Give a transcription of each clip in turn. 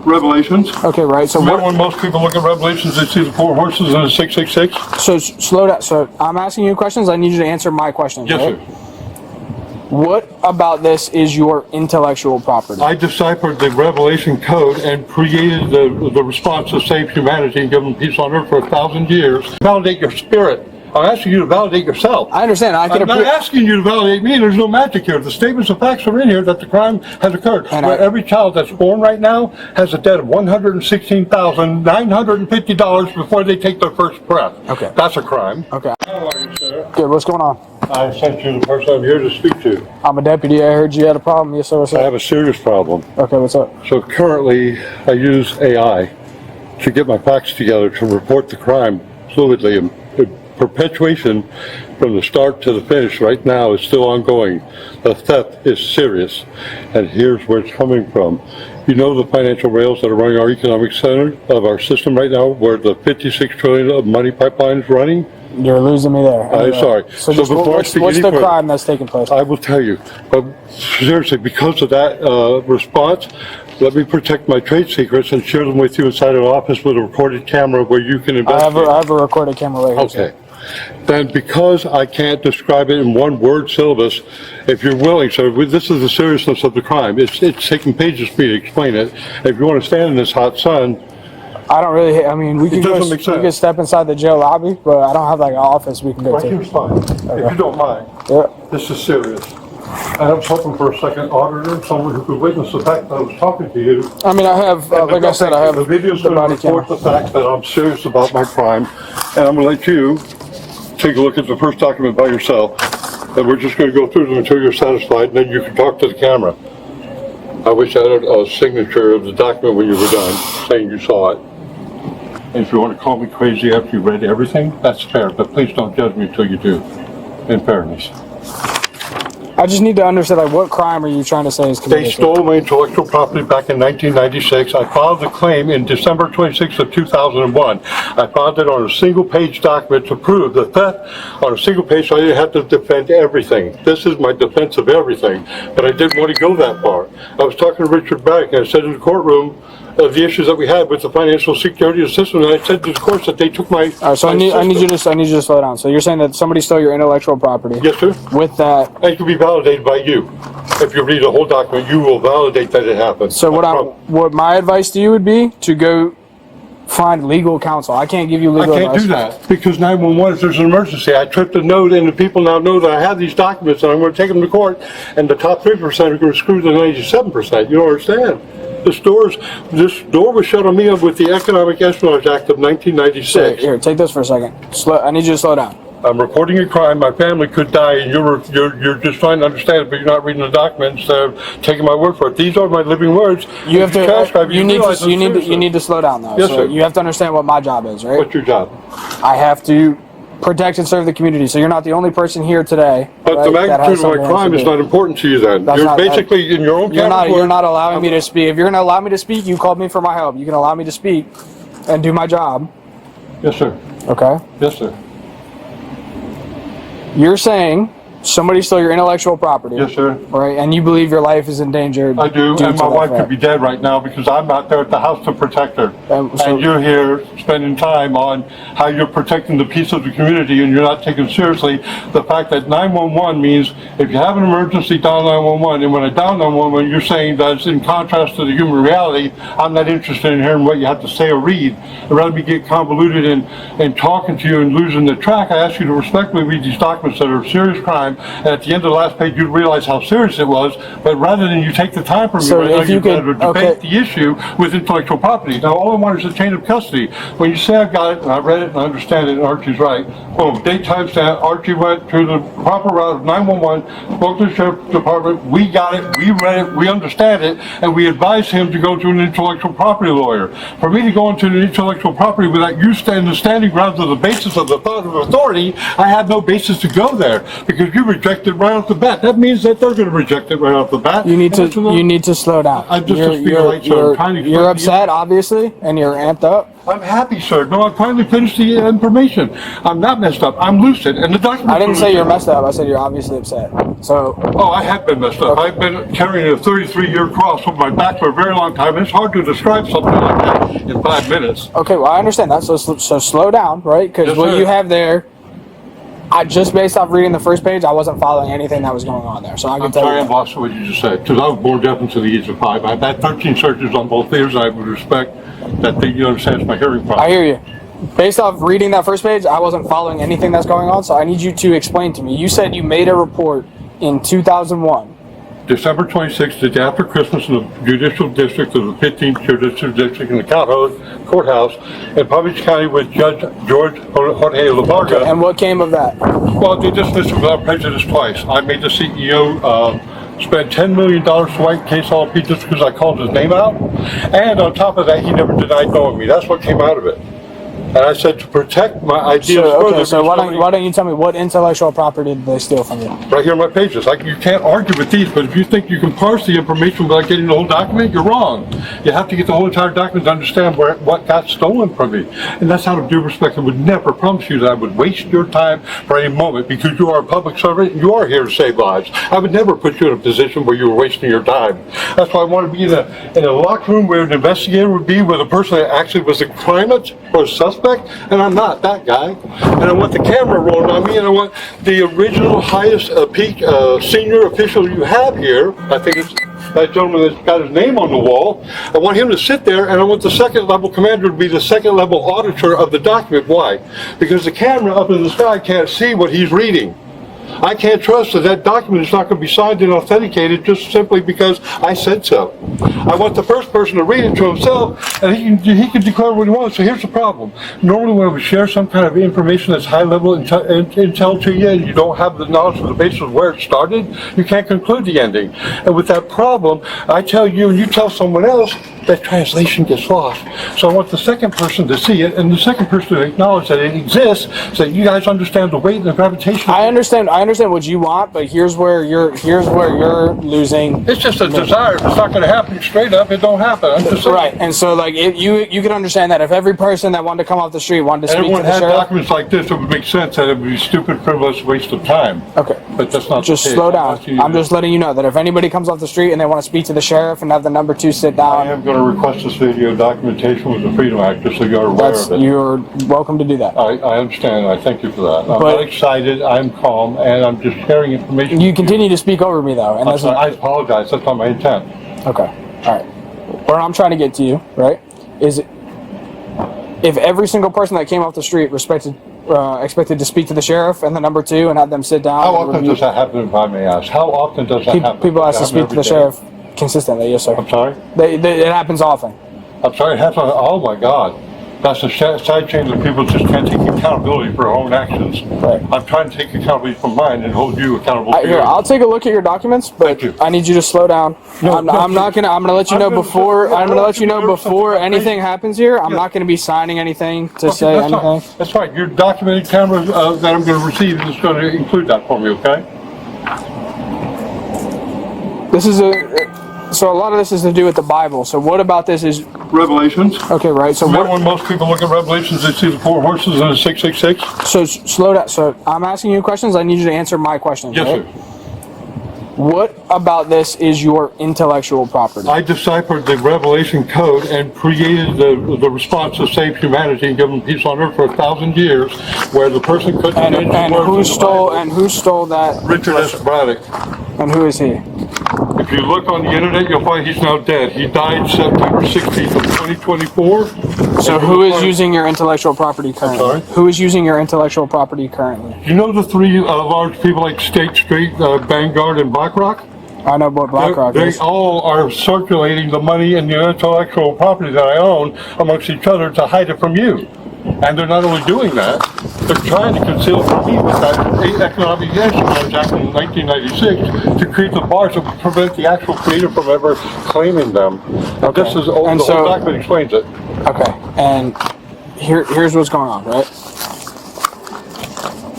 Revelations. Okay, right. So when most people look at Revelations, they see the 4 horses and a 666. So slow down. So I'm asking you questions. I need you to answer my questions. Yes, right? sir. What about this is your intellectual property? I deciphered the Revelation code and created the response to save humanity and give them peace on earth for 1,000 years. Validate your spirit. I'm asking you to validate yourself. I understand. I'm not asking you to validate me. There's no magic here. The statements of facts are in here that the crime has occurred. Every child that's born right now has a debt of $116,950 before they take their first breath. Okay. That's a crime. Okay. How are you, sir? Good. What's going on? I sent you the person I'm here to speak to. I'm a deputy. I heard you had a problem. Yes, sir. What's up? I have a serious problem. Okay. What's up? So currently, I use AI to get my facts together to report the crime fluidly. And perpetuation from the start to the finish right now is still ongoing. The theft is serious, and here's where it's coming from. You know the financial rails that are running our economic center of our system right now, where the 56 trillion of money pipeline is running? You're losing me there. I'm sorry. So what's the crime that's taking place? I will tell you, but seriously, because of that response, let me protect my trade secrets and share them with you inside an office with a recorded camera where you can investigate. I have a recorded camera right here. Okay. Then because I can't describe it in one word syllabus, if you're willing, so this is the seriousness of the crime. It's taking pages for me to explain it. If you want to stand in this hot sun, I don't really, I mean, we can step inside the jail lobby, but I don't have like an office we can go right to. here's fine, if you don't mind. Yeah. This is serious. And I was hoping for a second auditor, someone who could witness the fact that I was talking to you. I mean, I have, like I said, I have the video's the going body to report camera. the fact that I'm serious about my crime, and I'm going to let you take a look at the first document by yourself, and we're just going to go through them until you're satisfied, and then you can talk to the camera. I wish I had a signature of the document when you were done, saying you saw it. And if you want to call me crazy after you read everything, that's fair, but please don't judge me until you do, in fairness. I just need to understand, like, what crime are you trying to say is committed? They stole my intellectual property back in 1996. I filed the claim in December 26th of 2001. I filed it on a single-page document to prove the theft on a single page, so I didn't have to defend everything. This is my defense of everything, but I didn't want to go that far. I was talking to Richard Bank, and I said in the courtroom of the issues that we had with the financial security system, and I said to the courts that they took my. All right, so I need you to slow down. So you're saying that somebody stole your intellectual property? Yes, sir. With that, and it can be validated by you. If you read the whole document, you will validate that it happened. So what my advice to you would be to go find legal counsel. I can't give you legal advice. I can't do that because 911, if there's an emergency, I tripped a note and the people now know that I have these documents and I'm going to take them to court, and the top 3% are going to screw the 97%. You don't understand. This door was shut on me with the Economic Espionage Act of 1996. Here, take this for a second. I need you to slow down. I'm reporting a crime. My family could die, and you're just trying to understand it, but you're not reading the documents. Taking my word for it. These are my living words. You have to. You need to slow down, though. Yes, sir. You have to understand what my job is, right? What's your job? I have to protect and serve the community. So you're not the only person here today. But right, the magnitude of my crime is not important to you. Then you're basically in your own. You're not allowing me to speak. If you're going to allow me to speak, you called me for my help. You can allow me to speak and do my job. Yes, sir. Okay. Yes, sir. You're saying somebody stole your intellectual property. Yes, sir. Right, and you believe your life is endangered. I do, and my wife could be dead right now because I'm not there at the house to protect her. And you're here spending time on how you're protecting the peace of the community, and you're not taking seriously the fact that 911 means if you have an emergency, dial 911. And when I dial 911, you're saying that it's in contrast to the human reality. I'm not interested in hearing what you have to say or read. I'd rather me get convoluted in talking to you and losing the track. I ask you to respectfully read these documents that are a serious crime. And at the end of the last page, you'd realize how serious it was. But rather than you take the time from me right now, you'd rather debate the issue with intellectual property. Now, all I want is a chain of custody. When you say I've got it, and I read it, and I understand it, and Archie's right, boom, date, time stamp, Archie went through the proper route of 911, spoke to the sheriff's department, we got it, we read it, we understand it, and we advised him to go to an intellectual property lawyer. For me to go into an intellectual property without you the standing grounds of the basis of the thought of authority, I had no basis to go there, because You reject it right off the bat. That means that they're going to reject it right off the bat. You need to slow down. I'm just a speaker right, sir. You're upset, obviously, and you're amped up. I'm happy, sir. No, I finally finished the information. I'm not messed up. I'm lucid, and the document. I didn't say you're messed up. I said you're obviously upset. So. Oh, I have been messed up. Okay. I've been carrying a 33-year cross over my back for a very long time, and it's hard to describe something like that in 5 minutes. Okay, well, I understand that. So slow down, right? Because what you have there, just based off reading the first page, I wasn't following anything that was going on there. So I can tell you. I'm sorry, I lost what you just said, because I was born deaf into the age of 5. I've had 13 surgeries on both ears, and I would respect that you understand my hearing problem. I hear you. Based off reading that first page, I wasn't following anything that's going on, so I need you to explain to me. You said you made a report in 2001. December 26th, the day after Christmas, in the judicial district of the 15th judicial district in the courthouse in Palm Beach County with Judge Jorge Lavarga. And what came of that? Well, they dismissed it without prejudice twice. I made the CEO spend $10 million to white case all just because I called his name out. And on top of that, he never denied knowing me. That's what came out of it. And I said to protect my ideas further. So why don't you tell me what intellectual property did they steal from you? Right here on my pages. You can't argue with these, but if you think you can parse the information without getting the whole document, you're wrong. You have to get the whole entire document to understand what got stolen from me. And that's out of due respect. I would never promise you that I would waste your time for any moment, because you are a public servant and you are here to save lives. I would never put you in a position where you were wasting your time. That's why I want to be in a locked room where an investigator would be, where the person that actually was the claimant or suspect, and I'm not that guy. And I want the camera rolling on me, and I want the original highest peak senior official you have here. I think it's that gentleman that's got his name on the wall. I want him to sit there, and I want the second level commander to be the second level auditor of the document. Why? Because the camera up in the sky can't see what he's reading. I can't trust that document is not going to be signed and authenticated just simply because I said so. I want the first person to read it to himself, and he can declare what he wants. So here's the problem. Normally when we share some kind of information that's high-level intel to you, and you don't have the knowledge of the basis of where it started, you can't conclude the ending. And with that problem, I tell you and you tell someone else, that translation gets lost. So I want the second person to see it, and the second person to acknowledge that it exists, so that you guys understand the weight and the gravitation. I understand what you want, but here's where you're losing. It's just a desire. If it's not going to happen straight up, it don't happen. I'm just saying. Right, and so like you can understand that if every person that wanted to come off the street wanted to speak to the sheriff. Everyone had documents like this, it would make sense that it would be a stupid, frivolous waste of time. Okay, but that's not just the case. Slow down. I'm just letting you know that if anybody comes off the street and they want to speak to the sheriff and have the number 2 sit down. I am going to request this video documentation with the Freedom Act, just so you're aware of it. You're welcome to do that. I understand. I thank you for that. I'm not excited. I'm calm, and I'm just sharing information. You continue to speak over me, though. And I apologize. That's not my intent. Okay. All right. What I'm trying to get to you, right, is if every single person that came off the street expected to speak to the sheriff and the number 2 and have them sit down. How often does that happen, if I may ask? How often does that happen? People ask to speak to the sheriff consistently, yes, sir. I'm sorry? It happens often. I'm sorry, it happens. Oh, my God. That's a side chain that people just can't take accountability for their own actions. Right. I'm trying to take accountability for mine and hold you accountable for yours. I'll take a look at your documents, but I need you to slow down. I'm gonna let you know before anything happens here. I'm not gonna be signing anything to say anything. That's right. Your documented camera that I'm going to receive is going to include that for me, okay? So a lot of this is to do with the Bible. So what about this is Revelations. Okay, right. So when most people look at Revelations, they see the 4 horses and the 666. So slow down. So I'm asking you questions. I need you to answer my questions. Yes, right? sir. What about this is your intellectual property? I deciphered the Revelation code and created the response to save humanity and give them peace on earth for 1,000 years, where the person couldn't. And who stole that? Richard S. Braddock. And who is he? If you look on the internet, you'll find he's now dead. He died September 16th of 2024. So who is using your intellectual property currently? I'm sorry? Who is using your intellectual property currently? You know the 3 large people like State Street, Vanguard, and BlackRock? I know what BlackRock is. They all are circulating the money and the intellectual property that I own amongst each other to hide it from you. And they're not only doing that, they're trying to conceal from me with that Economic Action Act in 1996 to create the bars that would prevent the actual creator from ever claiming them. Okay. This is the whole document explains it. Okay, and here's what's going on, right?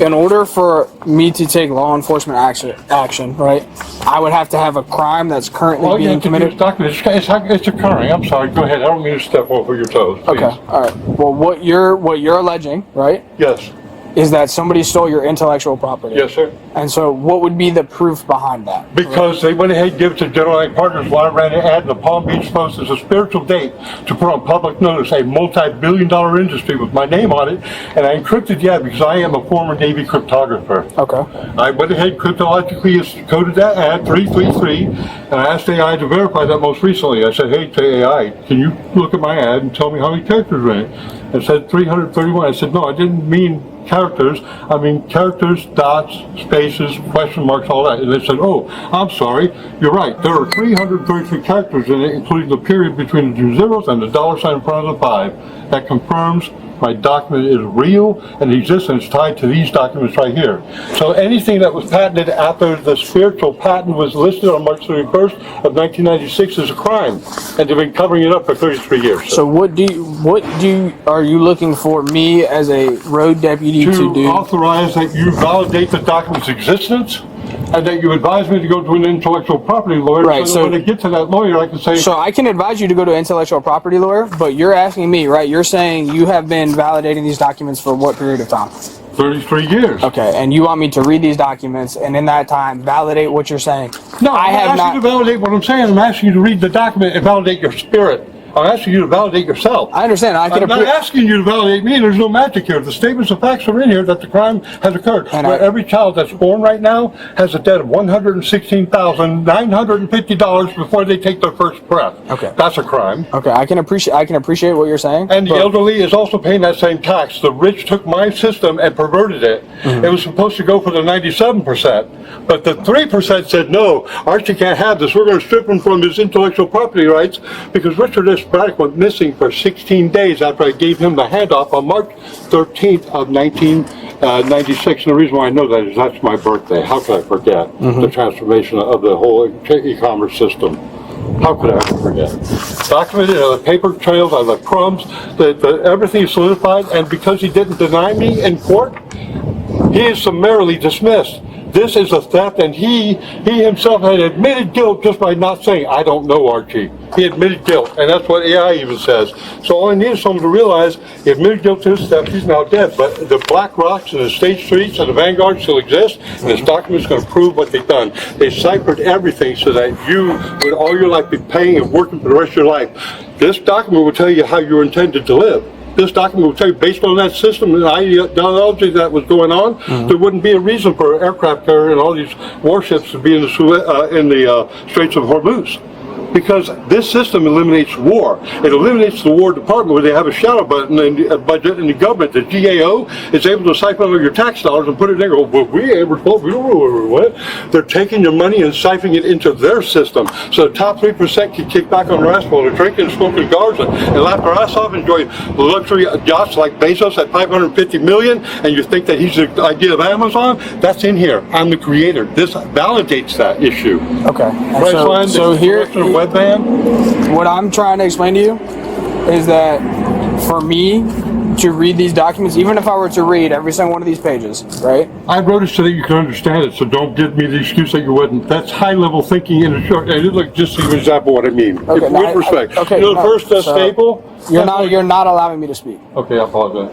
in order for me to take law enforcement action, right, I would have to have a crime that's currently being committed. It's occurring. I'm sorry. Go ahead. I don't mean to step over your toes. Please. Okay. All right. Well, what you're alleging, right? Yes. Is that somebody stole your intellectual property? Yes, sir. And so, what would be the proof behind that? Because they went ahead and gave it to General Ag Partners while I ran an ad in the Palm Beach Post as a spiritual date to put on public notice a multi-billion-dollar industry with my name on it, and I encrypted the ad because I am a former Navy cryptographer. Okay. I went ahead and cryptologically coded that ad 333, and I asked AI to verify that most recently. I said, hey, to AI, can you look at my ad and tell me how many characters are in it? It said 331. I said, no, I didn't mean characters. I mean characters, dots, spaces, question marks, all that. And they said, oh, I'm sorry, you're right. There are 333 characters in it, including the period between the two zeros and the dollar sign in front of the 5. That confirms my document is real and exists and it's tied to these documents right here. So anything that was patented after the spiritual patent was listed on March 31st of 1996 is a crime. And they've been covering it up for 33 years. So are you looking for me as a road deputy to do? Authorize that you validate the document's existence and that you advise me to go to an intellectual property lawyer. Right, so when I get to that lawyer, I can say... So I can advise you to go to an intellectual property lawyer, but you're asking me, right? You're saying you have been validating these documents for what period of time? 33 years. Okay, and you want me to read these documents and in that time validate what you're saying? No, I'm not asking you to validate what I'm saying. I'm asking you to read the document and validate your spirit. I'm asking you to validate yourself. I understand. I'm not asking you to validate me. There's no magic here. The statements of facts are in here that the crime has occurred. Every child that's born right now has a debt of $116,950 before they take their first breath. Okay. That's a crime. Okay, I can appreciate what you're saying. And the elderly is also paying that same tax. The rich took my system and perverted it. Mm-hmm. It was supposed to go for the 97%, but the 3% said, no, Archie can't have this. We're going to strip him from his intellectual property rights because Richard S. Braddock went missing for 16 days after I gave him the handoff on March 13th of 1996. And the reason why I know that is that's my birthday. How could I forget the transformation of the whole e-commerce system? How could I ever forget? Documented on the paper trails, on the crumbs, everything is solidified, and because he didn't deny me in court, he is summarily dismissed. This is a theft, and he himself had admitted guilt just by not saying, I don't know, Archie. He admitted guilt, and that's what AI even says. So all I need is someone to realize he admitted guilt to his theft, he's now dead. But the Black Rocks and the State Streets and the Vanguard still exist, and this document is going to prove what they've done. They ciphered everything so that you would all your life be paying and working for the rest of your life. This document will tell you how you're intended to live. This document will tell you, based on that system and ideology that was going on, there wouldn't be a reason for an aircraft carrier and all these warships to be in the Straits of Hormuz. Because this system eliminates war. It eliminates the War Department where they have a shadow budget in the government. The GAO is able to siphon all your tax dollars and put it there. Well, we don't know what. They're taking your money and siphoning it into their system. So the top 3% can kick back on their ass while they're drinking and smoking cigars and laugh their ass off, enjoy luxury yachts like Bezos at $550 million, and you think that he's the idea of Amazon? That's in here. I'm the creator. This validates that issue. Okay. So here, what I'm trying to explain to you is that for me to read these documents, even if I were to read every single one of these pages, right? I wrote it so that you can understand it, so don't give me the excuse that you wouldn't. That's high-level thinking in a short. And look, just to give an example of what I mean. Okay, with respect. The first staple. You're not allowing me to speak. Okay, I apologize.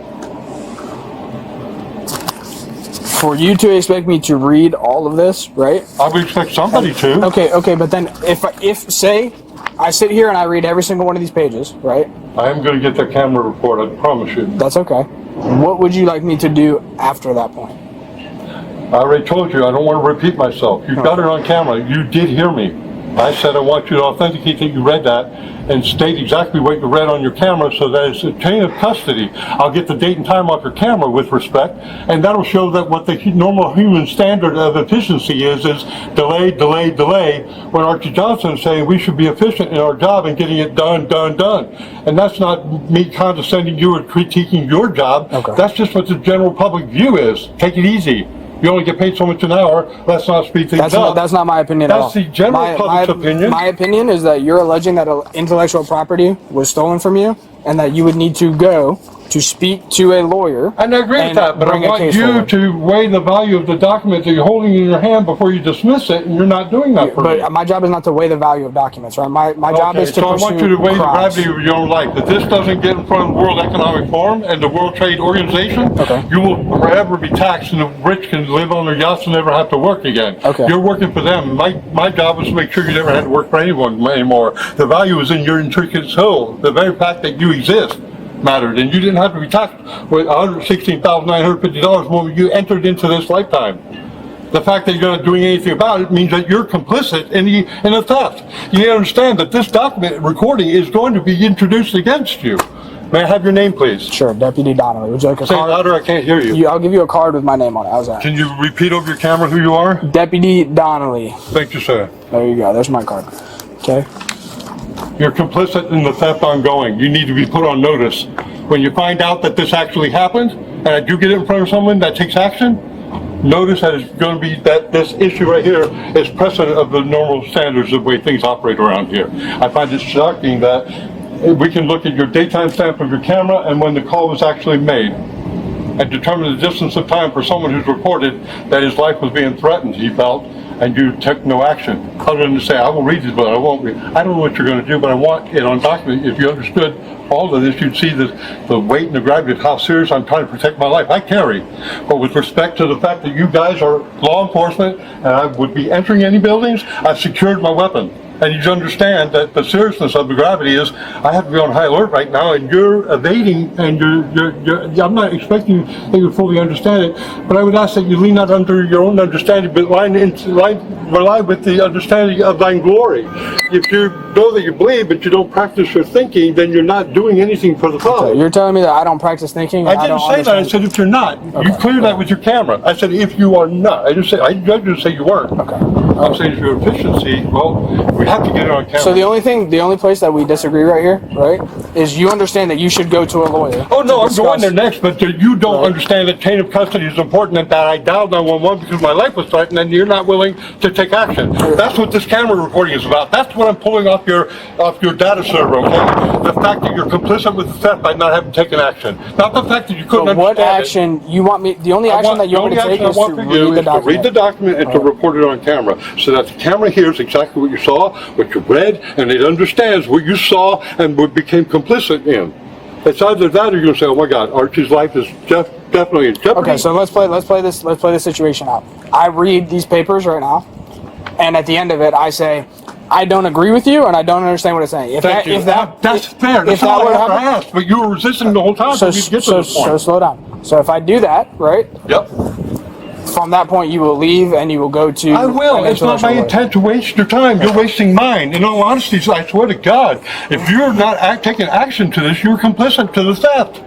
For you to expect me to read all of this, right? I would expect somebody to. Okay, but then if say I sit here and I read every single one of these pages, right? I am going to get that camera report, I promise you. That's okay. What would you like me to do after that point? I already told you, I don't want to repeat myself. You've got it on camera. You did hear me. I said I want you to authenticate that you read that and state exactly what you read on your camera so that it's a chain of custody. I'll get the date and time off your camera with respect, and that'll show that what the normal human standard of efficiency is delay, delay, delay, when Archie Johnson is saying we should be efficient in our job and getting it done. And that's not me condescending you or critiquing your job. Okay. That's just what the general public view is. Take it easy. You only get paid so much an hour. Let's not speed things up. That's not my opinion at all. That's the general public's opinion. My opinion is that you're alleging that intellectual property was stolen from you and that you would need to go to speak to a lawyer. And I agree with that, but I want you to weigh the value of the document that you're holding in your hand before you dismiss it, and you're not doing that for me. But my job is not to weigh the value of documents, right? My job is to So I want you to weigh crimes. the gravity of your own life. If this doesn't get in front of the World Economic Forum and the World Trade Organization, you will forever be taxed, and the rich can live on their yachts and never have to work again. You're working for them. My job is to make sure you never had to work for anyone anymore. The value is in your intrinsic soul. The very fact that you exist mattered, and you didn't have to be taxed with $116,950 when you entered into this lifetime. The fact that you're not doing anything about it means that you're complicit in the theft. You understand that this document recording is going to be introduced against you. May I have your name, please? Sure, Deputy Donnelly. Would you like a card? Say louder, I can't hear you. I'll give you a card with my name on it. How's that? Can you repeat over your camera who you are? Deputy Donnelly. Thank you, sir. There you go. There's my card. Okay. You're complicit in the theft ongoing. You need to be put on notice. When you find out that this actually happened, and that you get in front of someone that takes action, notice that it's going to be that this issue right here is precedent of the normal standards of the way things operate around here. I find it shocking that we can look at your daytime stamp of your camera and when the call was actually made and determine the distance of time for someone who's reported that his life was being threatened, he felt, and you took no action other than to say, I will read this, but I won't read. I don't know what you're going to do, but I want it on document. If you understood all of this, you'd see the weight and the gravity of how serious I'm trying to protect my life. I carry. But with respect to the fact that you guys are law enforcement and I would be entering any buildings, I've secured my weapon. And you understand that the seriousness of the gravity is, I have to be on high alert right now, and you're evading, and I'm not expecting that you fully understand it, but I would ask that you lean not under your own understanding, but rely with the understanding of thine glory. If you know that you believe, but you don't practice your thinking, then you're not doing anything for the Father. Okay, you're telling me that I don't practice thinking? I didn't say that. I said if you're not. You cleared that with your camera. I said if you are not. I didn't say you weren't. I'm saying if your efficiency, well, we have to get it on camera. So the only place that we disagree right here, right, is you understand that you should go to a lawyer. Oh no, I'm going there next, but you don't understand that chain of custody is important and that I dialed 911 because my life was threatened and you're not willing to take action. That's what this camera recording is about. That's what I'm pulling off your data server, okay? The fact that you're complicit with the theft by not having taken action. Not the fact that you couldn't understand what action you want me, the only action that you want me to take is to read the document and to report it on camera so that the camera hears exactly what you saw, what you read, and it understands what you saw and what became complicit in. It's either that or you're going to say, oh my God, Archie's life is definitely in jeopardy. Okay, so let's play this situation out. I read these papers right now, and at the end of it, I say, I don't agree with you, and I don't understand what it's saying. That's fair. That's all I asked, but you were resisting the whole time. So slow down. So if I do that, right? Yep. From that point, you will leave and you will go to. I will. It's not my intent to waste your time. You're wasting mine. In all honesty, I swear to God, if you're not taking action to this, you're complicit to the theft.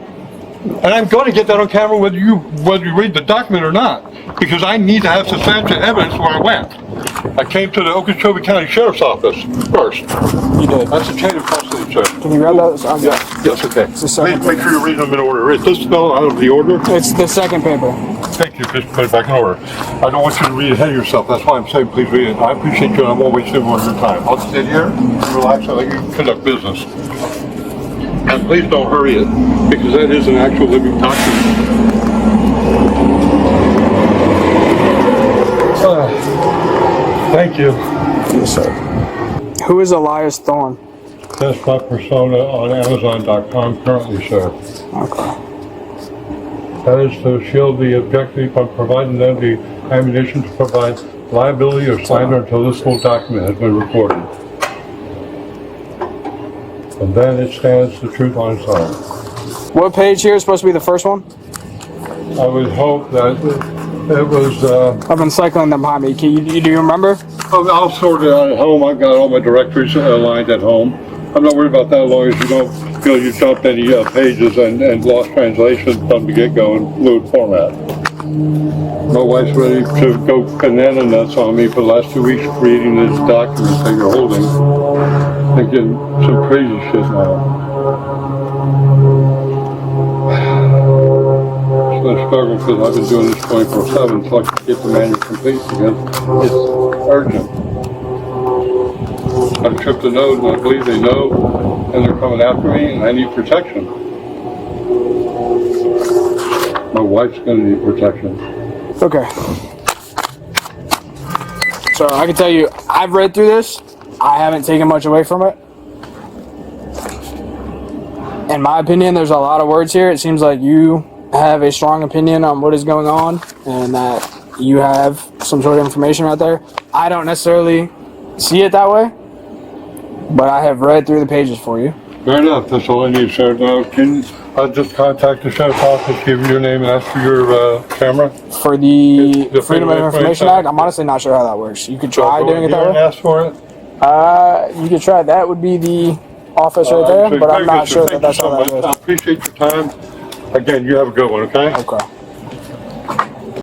And I'm going to get that on camera whether you read the document or not, because I need to have substantial evidence where I went. I came to the Okeechobee County Sheriff's Office first. You did. That's a chain of custody, sir. Can you read that? Yes, okay. Make sure you're reading them in order. Is this spelled out of the order? It's the second paper. Thank you. Just put it back in order. I don't want you to read ahead of yourself. That's why I'm saying please read it. I appreciate you and I won't waste any more of your time. I'll sit here, relax, and let you conduct business. And please don't hurry it, because that is an actual living document. Thank you. Yes, sir. Who is Elias Thorne? That's my persona on Amazon.com currently, sir. Okay. That is to shield the objective by providing them the ammunition to provide liability or slander until this full document has been recorded. And then it stands the truth on its own. What page here is supposed to be the first one? I would hope that it was... I've been cycling them behind me. Do you remember? I'll sort it out at home. I've got all my directories aligned at home. I'm not worried about that as long as you don't feel you dumped any pages and lost translation from the get-go in fluid format. My wife's ready to go banana nuts on me for the last 2 weeks reading this document that you're holding. Thinking some crazy shit now. It's been a struggle because I've been doing this 24/7 so I can get the manual complete again. It's urgent. I've tripped a node and I believe they know and they're coming after me and I need protection. My wife's gonna need protection. Okay. So I can tell you, I've read through this. I haven't taken much away from it. In my opinion, there's a lot of words here. It seems like you have a strong opinion on what is going on and that you have some sort of information out there. I don't necessarily see it that way, but I have read through the pages for you. Fair enough. That's all I need, sir. Now, can I just contact the sheriff's office, give you your name, and ask for your camera? For the Freedom of Information Act, I'm honestly not sure how that works. You could try doing it that way. Ask for it? You could try. That would be the office right there, but I'm not sure that that's how that goes. I appreciate your time. Again, you have a good one, okay? Okay.